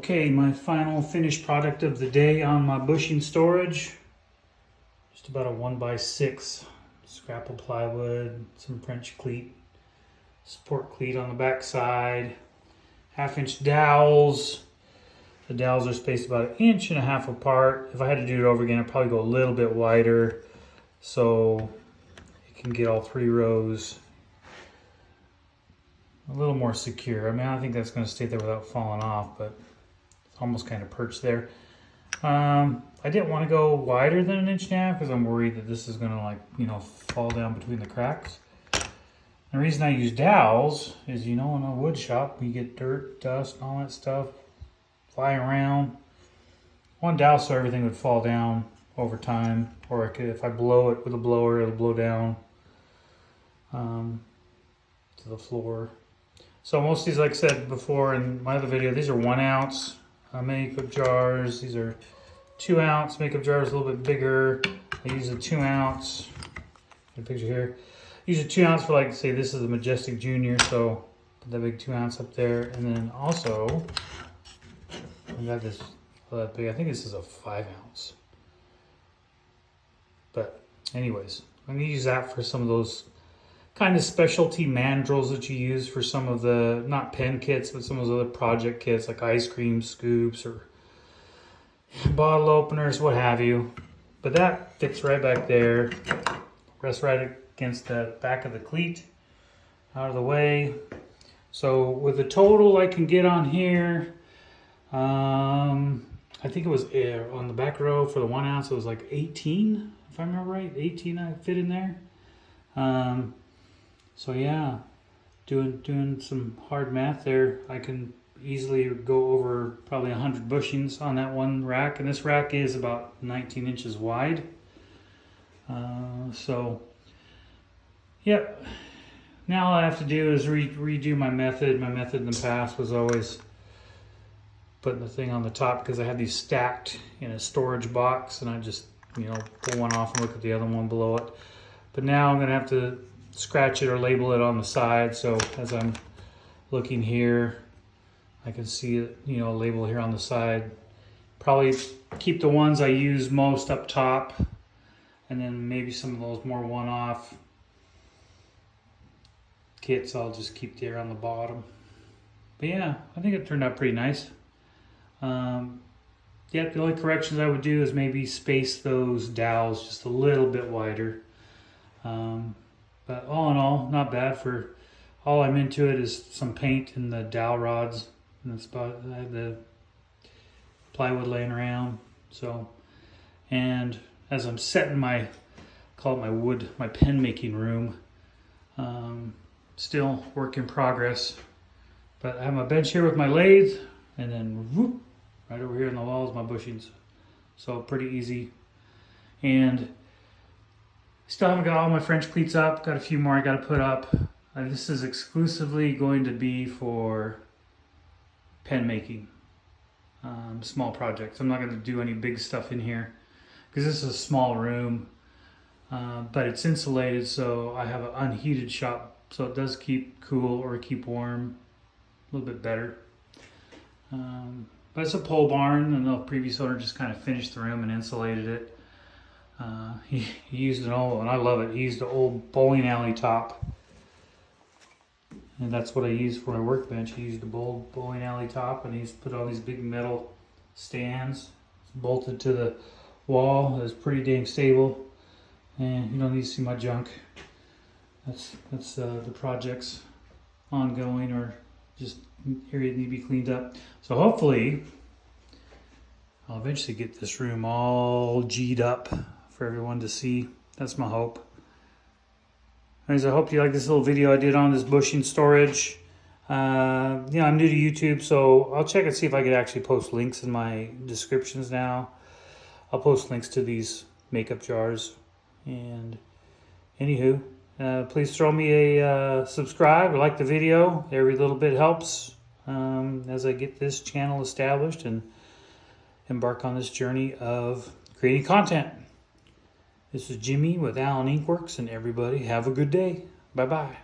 Okay, my final finished product of the day on my bushing storage. Just about a 1x6 scrapple plywood, some French cleat, support cleat on the back side, 1/2-inch dowels. The dowels are spaced about 1.5 inches apart. If I had to do it over again, I'd probably go a little bit wider so it can get all 3 rows a little more secure. I mean, I think that's going to stay there without falling off, but it's almost kind of perched there. I didn't want to go wider than 1.5 inches because I'm worried that this is going to fall down between the cracks. The reason I use dowels is, in a wood shop, you get dirt, dust, and all that stuff flying around. One dowel so everything would fall down over time, or if I blow it with a blower, it'll blow down to the floor. So most of these, like I said before in my other video, these are 1 ounce makeup jars. These are 2 ounce makeup jars, a little bit bigger. I use a 2 ounce. Get a picture here. Use a 2 ounce for, like, say this is a Majestic Junior, so put that big 2 ounce up there. And then also, I got this that big. I think this is a 5 ounce. But anyways, I'm gonna use that for some of those kind of specialty mandrels that you use for some of the, not pen kits, but some of those other project kits like ice cream scoops or bottle openers, what have you. But that fits right back there. Rests right against the back of the cleat, out of the way. So with the total I can get on here, I think it was on the back row for the 1 ounce, it was like 18, if I remember right. 18 I fit in there. So yeah, doing some hard math there, I can easily go over probably 100 bushings on that one rack, and this rack is about 19 inches wide. So yep, now all I have to do is redo my method. My method in the past was always putting the thing on the top because I had these stacked in a storage box, and I just pull one off and look at the other one below it. But now I'm gonna have to scratch it or label it on the side, so as I'm looking here I can see it, a label here on the side. Probably keep the ones I use most up top, and then maybe some of those more one-off kits I'll just keep there on the bottom. But yeah, I think it turned out pretty nice. Yeah, the only corrections I would do is maybe space those dowels just a little bit wider. But all in all, not bad. For all I'm into it is some paint and the dowel rods. And that's about, I have the plywood laying around. So, and as I'm setting my, call it my pen making room, still work in progress. But I have my bench here with my lathe, and then whoop, right over here in the wall is my bushings. So pretty easy. And still haven't got all my French cleats up. Got a few more I got to put up. This is exclusively going to be for pen making, small projects. I'm not going to do any big stuff in here because this is a small room, but it's insulated, so I have an unheated shop, so it does keep cool or keep warm a little bit better. But it's a pole barn, and the previous owner just kind of finished the room and insulated it. He used an old, and I love it, he used an old bowling alley top. And that's what I used for my workbench. He used a bowling alley top, and he's put all these big metal stands bolted to the wall. It's pretty dang stable. And you don't need to see my junk. That's the project's ongoing, or just area need to be cleaned up. So hopefully I'll eventually get this room all G'd up for everyone to see. That's my hope. Anyways, I hope you like this little video I did on this bushing storage. I'm new to YouTube, so I'll check and see if I could actually post links in my descriptions now. I'll post links to these makeup jars. And anywho, please throw me a subscribe or like the video. Every little bit helps as I get this channel established and embark on this journey of creating content. This is Jimmy with Allen Inkworks, and everybody have a good day. Bye-bye.